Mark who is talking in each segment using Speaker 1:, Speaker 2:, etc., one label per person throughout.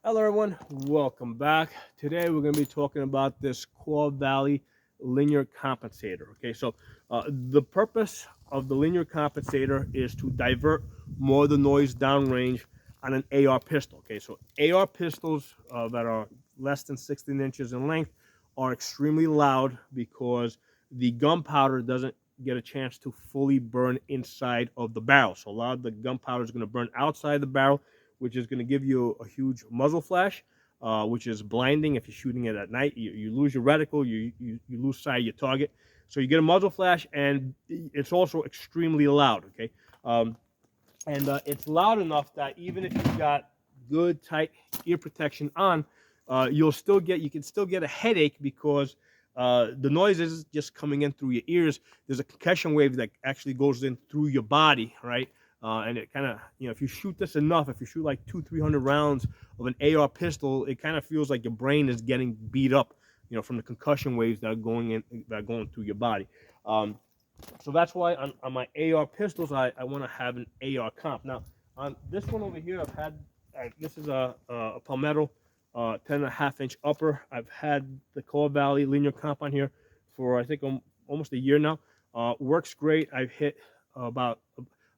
Speaker 1: Hello everyone, welcome back. Today we're going to be talking about this Core Valley linear compensator. Okay, so the purpose of the linear compensator is to divert more of the noise downrange on an AR pistol. Okay, so AR pistols that are less than 16 inches in length are extremely loud because the gunpowder doesn't get a chance to fully burn inside of the barrel. So a lot of the gunpowder is going to burn outside the barrel, which is going to give you a huge muzzle flash, which is blinding if you're shooting it at night. You lose your reticle, you lose sight of your target. So you get a muzzle flash, and it's also extremely loud, okay? It's loud enough that even if you've got good, tight ear protection on, you can still get a headache because the noise is just coming in through your ears. There's a concussion wave that actually goes in through your body, right? And it kind of, if you shoot this enough, if you shoot like 200-300 rounds of an AR pistol, it kind of feels like your brain is getting beat up, from the concussion waves that are going through your body. So that's why on my AR pistols, I want to have an AR comp. Now, on this one over here, this is a Palmetto 10.5-inch upper. I've had the Core Valley linear comp on here for, I think, almost a year now. Works great. I've hit about,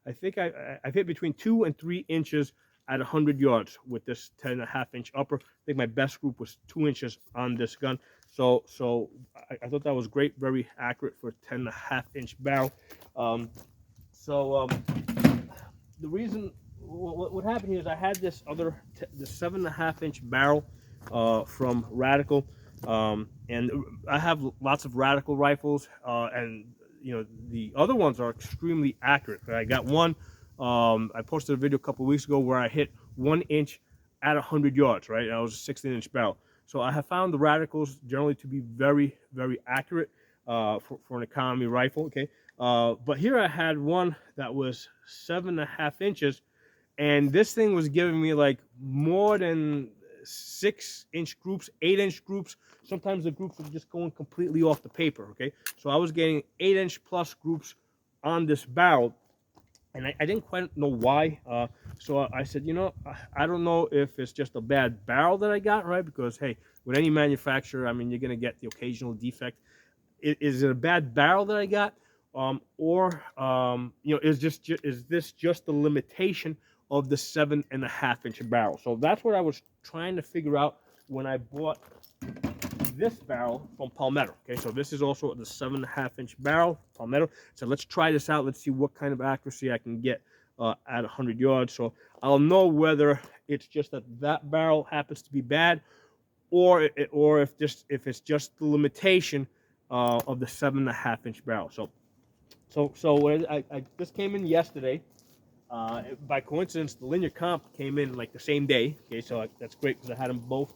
Speaker 1: I think I've hit between 2 and 3 inches at 100 yards with this 10.5-inch upper. I think my best group was 2 inches on this gun. So I thought that was great, very accurate for a 10.5-inch barrel. The reason, what happened here is I had this other, the 7.5-inch barrel from Radical, and I have lots of Radical rifles, and the other ones are extremely accurate. I got one, I posted a video a couple of weeks ago where I hit 1 inch at 100 yards, right? That was a 16-inch barrel. So I have found the Radicals generally to be very, very accurate for an economy rifle, okay? But here I had one that was 7.5 inches, and this thing was giving me like more than 6-inch groups, 8-inch groups. Sometimes the groups were just going completely off the paper, okay? So I was getting 8-inch plus groups on this barrel, and I didn't quite know why. So I said, I don't know if it's just a bad barrel that I got, right? Because, hey, with any manufacturer, I mean, you're going to get the occasional defect. Is it a bad barrel that I got? Is this just the limitation of the 7.5-inch barrel? So that's what I was trying to figure out when I bought this barrel from Palmetto. Okay, so this is also the 7.5-inch barrel, Palmetto. So let's try this out. Let's see what kind of accuracy I can get at 100 yards. So I'll know whether it's just that barrel happens to be bad, or if it's just the limitation of the 7.5-inch barrel. So this came in yesterday. By coincidence, the linear comp came in like the same day. Okay, so that's great because I had them both.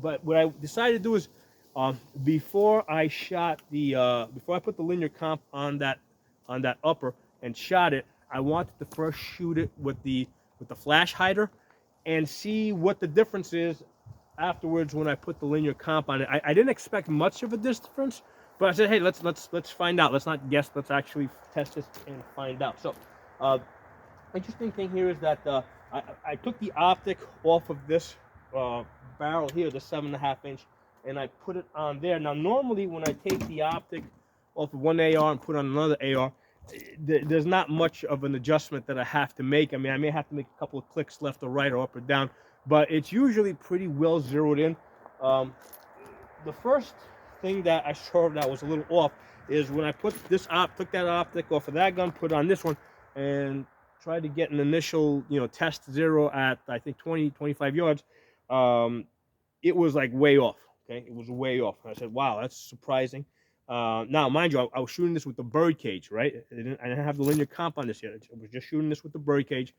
Speaker 1: But what I decided to do is, before I put the linear comp on that upper and shot it, I wanted to first shoot it with the flash hider and see what the difference is afterwards when I put the linear comp on it. I didn't expect much of a difference, but I said, hey, let's find out. Let's not guess. Let's actually test this and find out. So. Interesting thing here is that I took the optic off of this barrel here, the 7.5-inch, and I put it on there. Now, normally when I take the optic off of one AR and put on another AR, there's not much of an adjustment that I have to make. I mean, I may have to make a couple of clicks left or right or up or down, but it's usually pretty well zeroed in. The first thing that I saw that was a little off is when I took that optic off of that gun, put on this one, and tried to get an initial, test zero at, I think, 25 yards. It was like way off, okay? It was way off. And I said, wow, that's surprising. Now, mind you, I was shooting this with the bird cage, right? I didn't have the linear comp on this yet. I was just shooting this with the bird cage.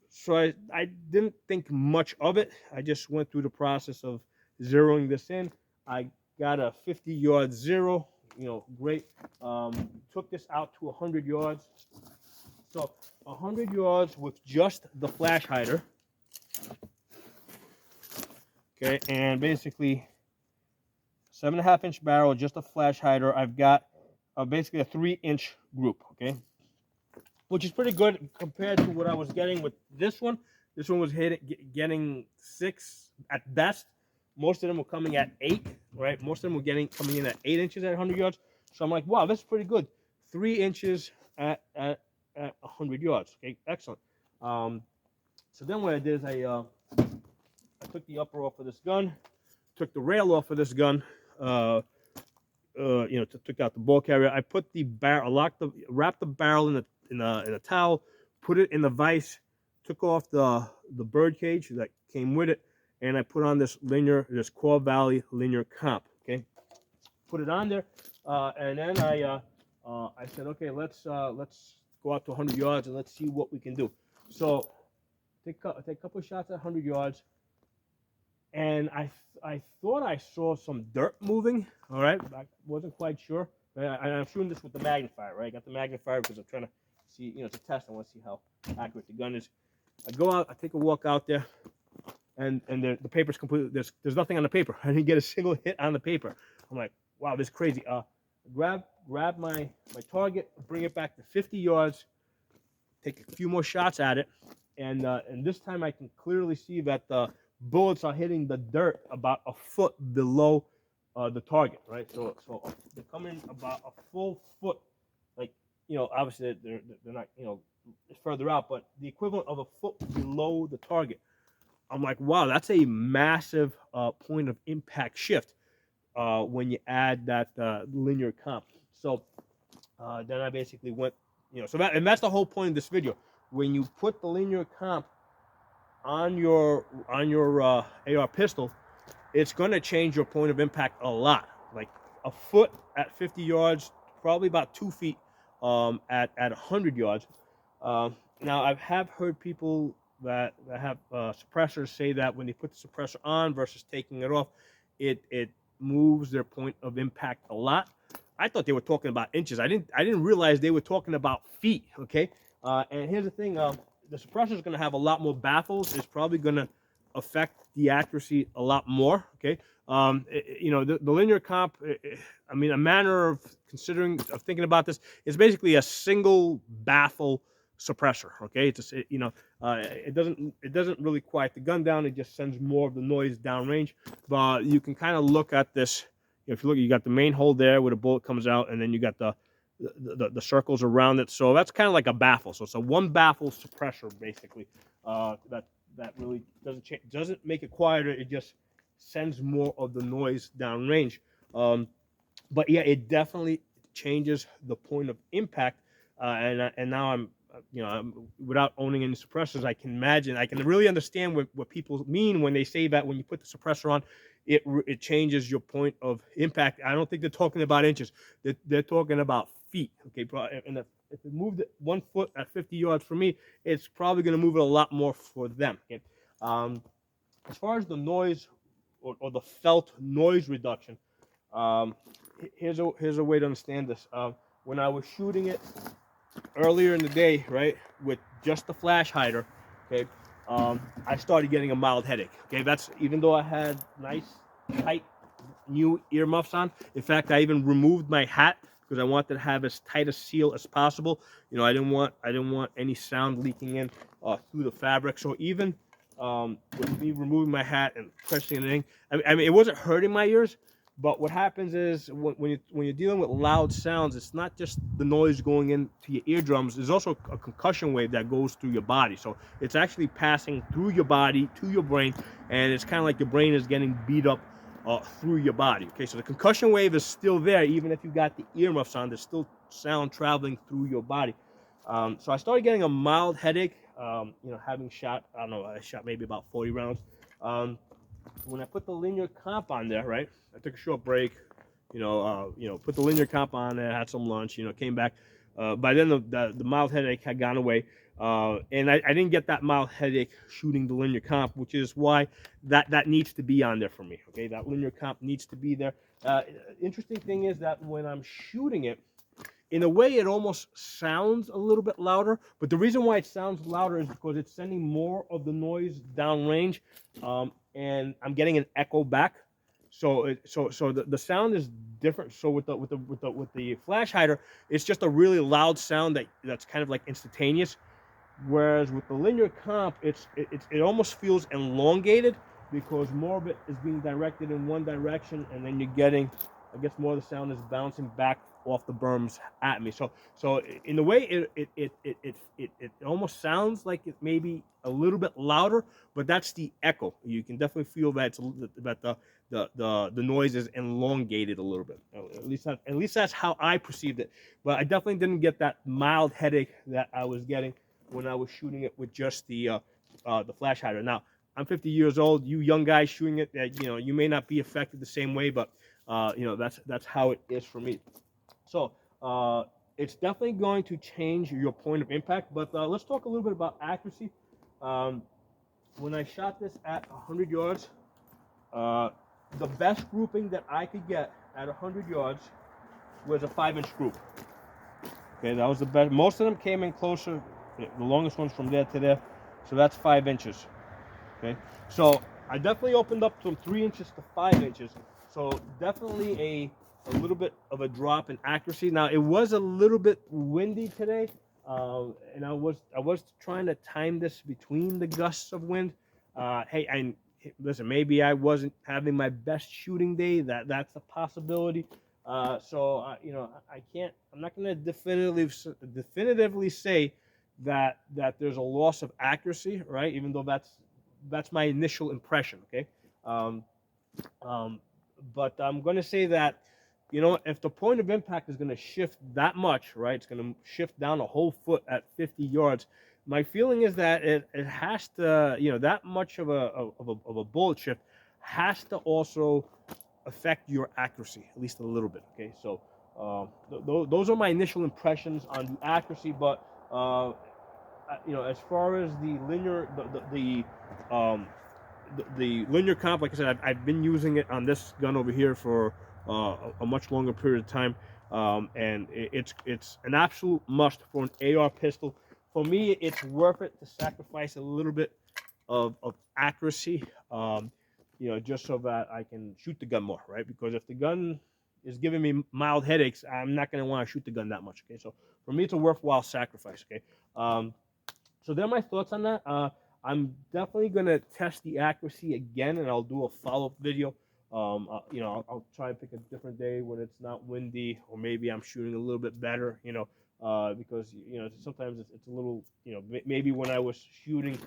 Speaker 1: So I didn't think much of it. I just went through the process of zeroing this in. I got a 50-yard zero, great. Took this out to 100 yards. So 100 yards with just the flash hider. Okay, and basically 7.5-inch barrel, just a flash hider. I've got basically a 3-inch group, okay, which is pretty good compared to what I was getting with this one. This one was getting 6 at best. Most of them were coming at 8, right? Most of them were coming in at 8 inches at 100 yards. So I'm like, wow, that's pretty good. 3 inches at 100 yards. Okay, excellent. So then what I did is I took the upper off of this gun, took the rail off of this gun, took out the ball carrier. I put the barrel, wrapped the barrel in a towel, put it in the vise, took off the bird cage that came with it, and I put on this Quad Valley linear comp. Okay, put it on there, and then I said, okay, let's go out to 100 yards and let's see what we can do. So take a couple of shots at 100 yards, and I thought I saw some dirt moving. All right, I wasn't quite sure. I'm shooting this with the magnifier, right? I got the magnifier because I'm trying to see, it's a test. I want to see how accurate the gun is. I go out, I take a walk out there, and the paper's completely, there's nothing on the paper. I didn't get a single hit on the paper. I'm like, wow, this is crazy. Grab my target, bring it back to 50 yards, take a few more shots at it, and this time I can clearly see that the bullets are hitting the dirt about a foot below the target, right? So they're coming about a full foot, like, obviously they're not, further out, but the equivalent of a foot below the target. I'm like, wow, that's a massive point of impact shift when you add that linear comp. So then I basically went, and that's the whole point of this video. When you put the linear comp on your AR pistol, it's going to change your point of impact a lot. Like a foot at 50 yards, probably about 2 feet at 100 yards. Now, I have heard people that have suppressors say that when they put the suppressor on versus taking it off, it moves their point of impact a lot. I thought they were talking about inches. I didn't realize they were talking about feet. Okay, and here's the thing: the suppressor is going to have a lot more baffles. It's probably going to affect the accuracy a lot more. Okay, the linear comp. I mean, a manner of thinking about this is basically a single baffle suppressor. Okay, it's just, it doesn't really quiet the gun down. It just sends more of the noise downrange. But you can kind of look at this. If you look, you got the main hole there where the bullet comes out, and then you got the circles around it. So that's kind of like a baffle. So it's a one baffle suppressor basically. That really doesn't make it quieter. It just sends more of the noise downrange. But yeah, it definitely changes the point of impact. And now I'm without owning any suppressors, I can really understand what people mean when they say that when you put the suppressor on, it changes your point of impact. I don't think they're talking about inches. They're talking about feet. Okay, and if it moved it 1 foot at 50 yards for me, it's probably going to move it a lot more for them. Okay, as far as the noise or the felt noise reduction, here's a way to understand this. When I was shooting it earlier in the day, right, with just the flash hider, okay, I started getting a mild headache. Okay, that's even though I had nice, tight, new earmuffs on. In fact, I even removed my hat because I wanted to have as tight a seal as possible. I didn't want any sound leaking in through the fabric. So even with me removing my hat and pressing it in, I mean, it wasn't hurting my ears. But what happens is when you're dealing with loud sounds, it's not just the noise going into your eardrums. There's also a concussion wave that goes through your body. So it's actually passing through your body to your brain, and it's kind of like your brain is getting beat up through your body. Okay, so the concussion wave is still there, even if you got the earmuffs on. There's still sound traveling through your body. So I started getting a mild headache. Having shot, I don't know, I shot maybe about 40 rounds. When I put the linear comp on there, right, I took a short break, put the linear comp on there, had some lunch, came back. By then the mild headache had gone away, and I didn't get that mild headache shooting the linear comp, which is why that needs to be on there for me. Okay, that linear comp needs to be there. Interesting thing is that when I'm shooting it, in a way, it almost sounds a little bit louder, but the reason why it sounds louder is because it's sending more of the noise downrange, and I'm getting an echo back. So the sound is different. So with the flash hider, it's just a really loud sound that's kind of like instantaneous. Whereas with the linear comp, it almost feels elongated because more of it is being directed in one direction, and then you're getting, I guess, more of the sound is bouncing back off the berms at me. So in a way, it almost sounds like it may be a little bit louder, but that's the echo. You can definitely feel that the noise is elongated a little bit. At least that's how I perceived it. But I definitely didn't get that mild headache that I was getting when I was shooting it with just the flash hider. Now, I'm 50 years old. You young guys shooting it, you may not be affected the same way, but that's how it is for me. So it's definitely going to change your point of impact. But let's talk a little bit about accuracy. When I shot this at 100 yards, the best grouping that I could get at 100 yards was a 5-inch group. Okay, that was the best. Most of them came in closer. The longest one's from there to there, so that's 5 inches. Okay, so I definitely opened up from 3 inches to 5 inches. So definitely a little bit of a drop in accuracy. Now it was a little bit windy today, and I was trying to time this between the gusts of wind. Hey, listen, maybe I wasn't having my best shooting day. That's a possibility. I can't. I'm not going to definitively say that there's a loss of accuracy, right? Even though that's my initial impression. Okay, but I'm going to say that, if the point of impact is going to shift that much, right? It's going to shift down a whole foot at 50 yards. My feeling is that it has to, that much of a bullet shift has to also affect your accuracy at least a little bit. Okay, so those are my initial impressions on the accuracy. But as far as the linear, the linear comp, like I said, I've been using it on this gun over here for a much longer period of time, and it's an absolute must for an AR pistol. For me, it's worth it to sacrifice a little bit of accuracy, just so that I can shoot the gun more, right? Because if the gun is giving me mild headaches, I'm not going to want to shoot the gun that much. Okay, so for me, it's a worthwhile sacrifice. Okay, so there are my thoughts on that. I'm definitely going to test the accuracy again, and I'll do a follow-up video. I'll try and pick a different day when it's not windy, or maybe I'm shooting a little bit better, because, sometimes it's a little, maybe when I was shooting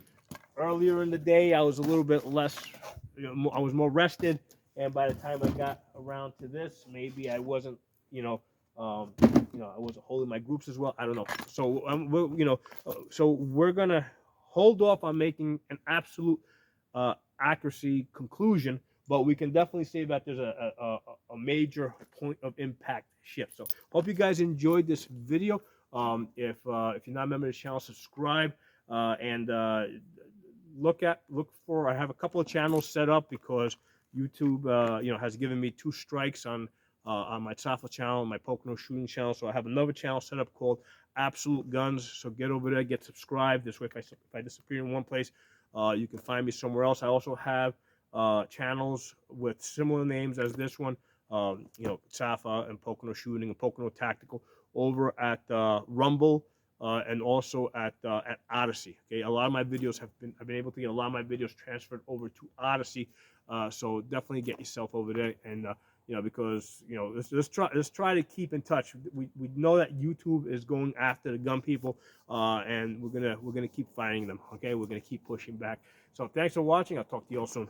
Speaker 1: earlier in the day, I was a little bit less, I was more rested, and by the time I got around to this, maybe I wasn't, I wasn't holding my groups as well. I don't know. So so we're gonna hold off on making an absolute accuracy conclusion, but we can definitely say that there's a major point of impact shift. So hope you guys enjoyed this video. If you're not a member of the channel, subscribe, and look for. I have a couple of channels set up because YouTube has given me 2 strikes on my Safa channel, my Pocono shooting channel. So I have another channel set up called Absolute Guns. So get over there, get subscribed. This way, if I disappear in one place, you can find me somewhere else. I also have channels with similar names as this one, Safa and Pocono Shooting and Pocono Tactical, over at Rumble and also at Odyssey. Okay, a lot of my videos I've been able to get a lot of my videos transferred over to Odyssey. So definitely get yourself over there, and because let's try to keep in touch. We know that YouTube is going after the gun people, and we're gonna keep fighting them. Okay, we're gonna keep pushing back. So thanks for watching. I'll talk to you all soon.